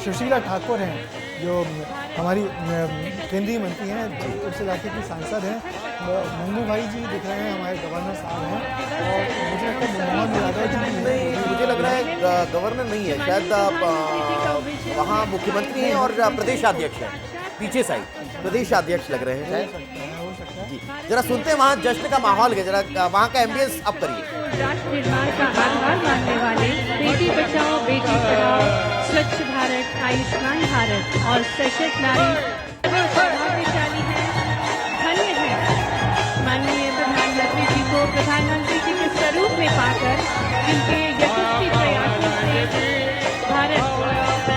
सुशीला ठाकुर हैं जो हमारी केंद्रीय मंत्री हैं, उस इलाके की सांसद हैं। मंगू भाई जी दिख रहे हैं, हमारे गवर्नर साहब हैं, और मुझे लगता है मोहन यादव जी नहीं, मुझे लग रहा है गवर्नर नहीं है, शायद वहाँ मुख्यमंत्री हैं और प्रदेश अध्यक्ष हैं, पीछे साइड प्रदेश अध्यक्ष लग रहे हैं शायद। हो सकता है। जी जरा सुनते हैं, वहाँ जश्न का माहौल है, जरा वहाँ का एम्बियंस अब करिए। राष्ट्र निर्माण का आधार मानने वाले बेटी बचाओ बेटी पढ़ाओ, स्वच्छ भारत, आयुष्मान भारत और सशक्त नारी सौभाग्यशाली है, धन्य है। माननीय प्रधानमंत्री जी को प्रधानमंत्री जी के स्वरूप में पाकर जिनके यशस्वी प्रयासों से भारत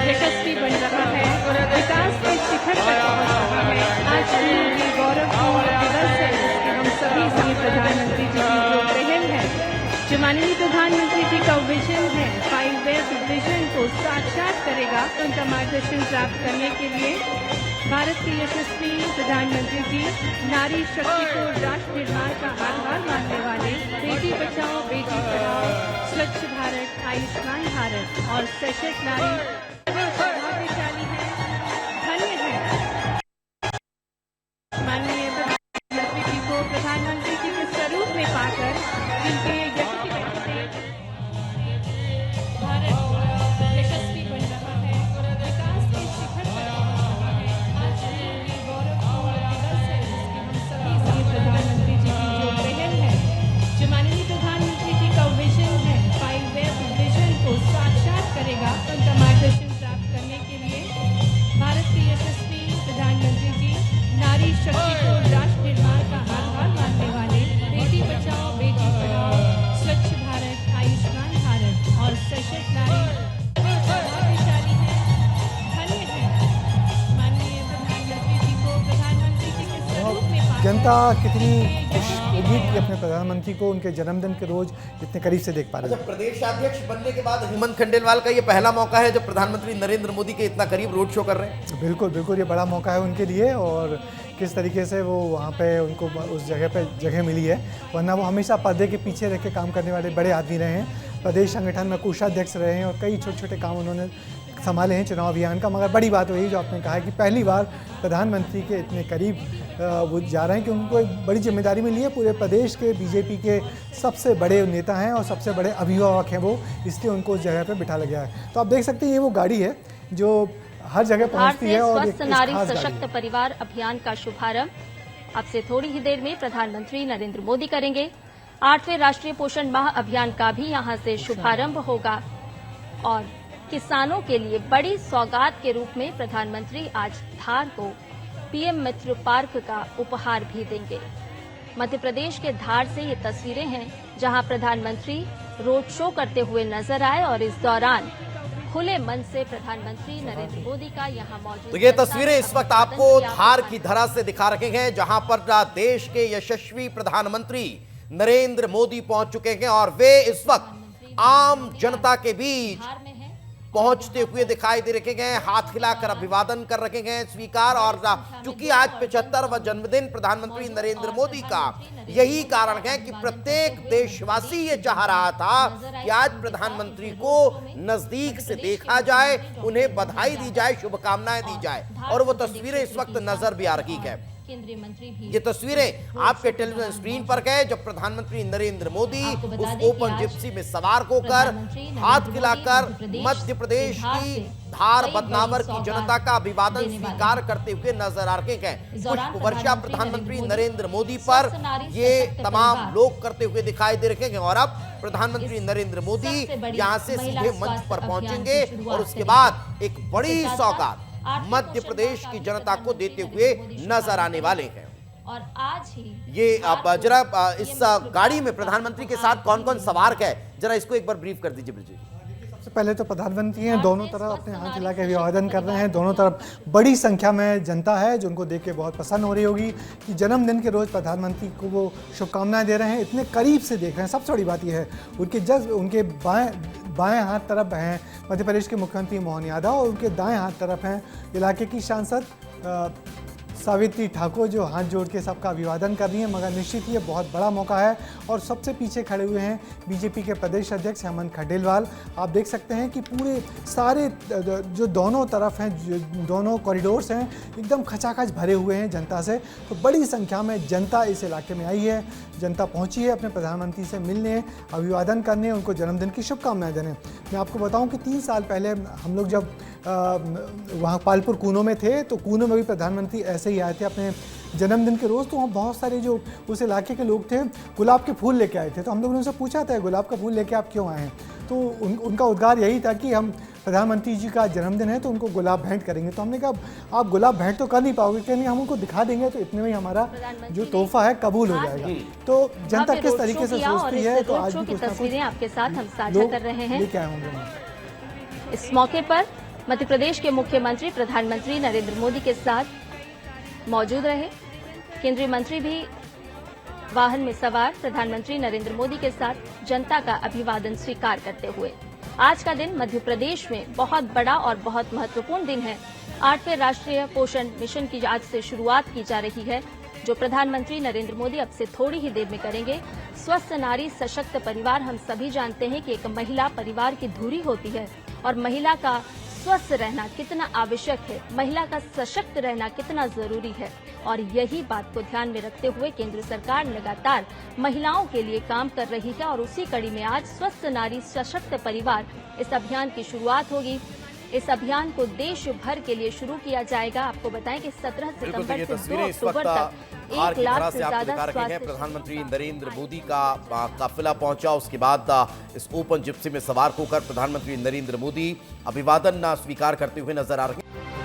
यशस्वी बन रहा है, विकास के शिखर पर पहुंच रहा है। आज भी ये गौरवपूर्ण दिवस है जिसके हम सभी से प्रधानमंत्री जी की जो पहल है, जो माननीय प्रधानमंत्री जी का विजन है, 5 विजन को साक्षात करेगा। उनका मार्गदर्शन प्राप्त करने के लिए भारत के यशस्वी प्रधानमंत्री जी नारी शक्ति को राष्ट्र निर्माण का आधार मानने वाले बेटी बचाओ बेटी पढ़ाओ, स्वच्छ भारत, आयुष्मान भारत और सशक्त नारी सौभाग्यशाली है, धन्य है। माननीय प्रधानमंत्री जी को प्रधानमंत्री जी के स्वरूप में पाकर जिनके यशस्वी भारत यशस्वी बन रहा है, विकास के शिखर पर पहुंच रहा है। आज भी ये गौरवपूर्ण दिवस है जिसके हम सभी से प्रधानमंत्री जी की जो पहल है, जो माननीय प्रधानमंत्री जी का विजन है, 5 विजन को साक्षात करेगा। उनका मार्गदर्शन प्राप्त करने के लिए भारत के यशस्वी प्रधानमंत्री जी नारी शक्ति को राष्ट्र निर्माण का आधार मानने वाले बेटी बचाओ बेटी पढ़ाओ, स्वच्छ भारत, आयुष्मान भारत और सशक्त नारी सौभाग्यशाली है, धन्य है। माननीय प्रधानमंत्री जी को प्रधानमंत्री जी के स्वरूप में पाकर जनता कितनी खुश होगी कि अपने प्रधानमंत्री को उनके जन्मदिन के रोज इतने करीब से देख पा रहे अच्छा, हैं। प्रदेश अध्यक्ष बनने के बाद हेमंत खंडेलवाल का ये पहला मौका है जब प्रधानमंत्री नरेंद्र मोदी के इतना करीब रोड शो कर रहे हैं। बिल्कुल बिल्कुल, ये बड़ा मौका है उनके लिए, और किस तरीके से वो वहाँ पे उनको उस जगह पे जगह मिली है, वरना वो हमेशा पर्दे के पीछे रह के काम करने वाले बड़े आदमी रहे हैं। प्रदेश संगठन में कोषाध्यक्ष रहे हैं और कई छोटे छोटे काम उन्होंने संभाले हैं चुनाव अभियान का। मगर बड़ी बात वही जो आपने कहा है कि पहली बार प्रधानमंत्री के इतने करीब वो जा रहे हैं कि उनको एक बड़ी जिम्मेदारी मिली है। पूरे प्रदेश के बीजेपी के सबसे बड़े नेता हैं और सबसे बड़े अभिभावक हैं वो, इसलिए उनको उस जगह पर बिठा गया है। तो आप देख सकते हैं ये वो गाड़ी है जो हर जगह पहुंचती है और स्वस्थ नारी सशक्त परिवार अभियान का शुभारंभ अब से थोड़ी ही देर में प्रधानमंत्री नरेंद्र मोदी करेंगे। 8वें राष्ट्रीय पोषण माह अभियान का भी यहां से शुभारंभ होगा और किसानों के लिए बड़ी सौगात के रूप में प्रधानमंत्री आज धार को पीएम मित्र पार्क का उपहार भी देंगे। मध्य प्रदेश के धार से ये तस्वीरें हैं जहां प्रधानमंत्री रोड शो करते हुए नजर आए और इस दौरान खुले मन से प्रधानमंत्री नरेंद्र मोदी का यहां मौजूद। तो ये तस्वीरें इस वक्त आपको धार की धरा से दिखा रखे हैं जहां पर देश के यशस्वी प्रधानमंत्री नरेंद्र मोदी पहुंच चुके हैं और वे इस वक्त आम जनता के बीच पहुंचते हुए दिखाई दे रखे गए, हाथ हिलाकर अभिवादन कर रखे गए स्वीकार। और चूंकि आज 75वां जन्मदिन प्रधानमंत्री नरेंद्र मोदी का, यही कारण है कि प्रत्येक देशवासी ये चाह रहा था कि आज प्रधानमंत्री को नजदीक से देखा जाए, उन्हें बधाई दी जाए, शुभकामनाएं दी जाए। और वो तस्वीरें इस वक्त नजर भी आ रही है। केंद्रीय मंत्री भी ये तस्वीरें आपके टेलीविजन स्क्रीन पर गए जब प्रधानमंत्री नरेंद्र मोदी उस ओपन जिप्सी में सवार होकर हाथ खिलाकर मध्य प्रदेश की धार बदनावर की जनता का अभिवादन स्वीकार करते हुए नजर आ रहे हैं। पुष्प वर्षा प्रधानमंत्री नरेंद्र मोदी पर ये तमाम लोग करते हुए दिखाई दे रहे हैं। और अब प्रधानमंत्री नरेंद्र मोदी यहां से सीधे मंच पर पहुंचेंगे और उसके बाद एक बड़ी सौगात मध्य प्रदेश की जनता को देते हुए नजर आने वाले हैं। और आज ही ये अब जरा इस गाड़ी में प्रधानमंत्री के साथ कौन कौन सवार है, जरा इसको एक बार ब्रीफ कर दीजिए ब्रिजेश। सबसे पहले तो प्रधानमंत्री हैं, दोनों तरफ अपने हाथ हिला के अभिवादन कर रहे हैं। दोनों तरफ बड़ी संख्या में जनता है जो उनको देख के बहुत पसंद हो रही होगी कि जन्मदिन के रोज प्रधानमंत्री को वो शुभकामनाएं दे रहे हैं, इतने करीब से देख रहे हैं। सबसे बड़ी बात यह है उनके बाएं हाथ तरफ हैं मध्य प्रदेश के मुख्यमंत्री मोहन यादव और उनके दाएं हाथ तरफ हैं इलाके की सांसद सावित्री ठाकुर जो हाथ जोड़ के सबका अभिवादन कर रही हैं, मगर निश्चित ही ये बहुत बड़ा मौका है। और सबसे पीछे खड़े हुए हैं बीजेपी के प्रदेश अध्यक्ष हेमंत खंडेलवाल। आप देख सकते हैं कि पूरे सारे जो दोनों तरफ हैं, जो दोनों कॉरिडोर्स हैं, एकदम खचाखच भरे हुए हैं जनता से। तो बड़ी संख्या में जनता इस इलाके में आई है, जनता पहुंची है अपने प्रधानमंत्री से मिलने, अभिवादन करने, उनको जन्मदिन की शुभकामनाएं देने। मैं आपको बताऊं कि 3 साल पहले हम लोग जब वहाँ पालपुर कूनो में थे, तो कूनो में भी प्रधानमंत्री ऐसे ही आए थे अपने जन्मदिन के रोज़। तो वहाँ बहुत सारे जो उस इलाके के लोग थे गुलाब के फूल लेके आए थे। तो हम लोगों ने उनसे पूछा था गुलाब का फूल लेके आप क्यों आए हैं, तो उनका उद्गार यही था कि हम प्रधानमंत्री जी का जन्मदिन है तो उनको गुलाब भेंट करेंगे। तो हमने कहा आप गुलाब भेंट तो कर नहीं पाओगे, कहेंगे हम उनको दिखा देंगे तो इतने में ही हमारा जो तोहफा है कबूल हो जाएगा। तो जनता किस तरीके से सोचती है, तो आज भी कुछ ना कुछ तस्वीरें आपके साथ हम साझा कर रहे हैं। लेके आए होंगे। इस मौके पर मध्य प्रदेश के मुख्यमंत्री प्रधानमंत्री नरेंद्र मोदी के साथ मौजूद रहे। केंद्रीय मंत्री भी वाहन में सवार प्रधानमंत्री नरेंद्र मोदी के साथ जनता का अभिवादन स्वीकार करते हुए। आज का दिन मध्य प्रदेश में बहुत बड़ा और बहुत महत्वपूर्ण दिन है। 8वें राष्ट्रीय पोषण मिशन की आज से शुरुआत की जा रही है, जो प्रधानमंत्री नरेंद्र मोदी अब से थोड़ी ही देर में करेंगे। स्वस्थ नारी सशक्त परिवार, हम सभी जानते हैं कि एक महिला परिवार की धुरी होती है और महिला का स्वस्थ रहना कितना आवश्यक है, महिला का सशक्त रहना कितना जरूरी है। और यही बात को ध्यान में रखते हुए केंद्र सरकार लगातार महिलाओं के लिए काम कर रही है और उसी कड़ी में आज स्वस्थ नारी सशक्त परिवार इस अभियान की शुरुआत होगी। इस अभियान को देश भर के लिए शुरू किया जाएगा। आपको बताएं कि 17 सितंबर से 2 अक्टूबर तक 1 लाख से ज्यादा प्रधानमंत्री नरेंद्र मोदी का काफिला पहुंचा। उसके बाद इस ओपन जिप्सी में सवार होकर प्रधानमंत्री नरेंद्र मोदी अभिवादन स्वीकार करते हुए नजर आ रहे हैं।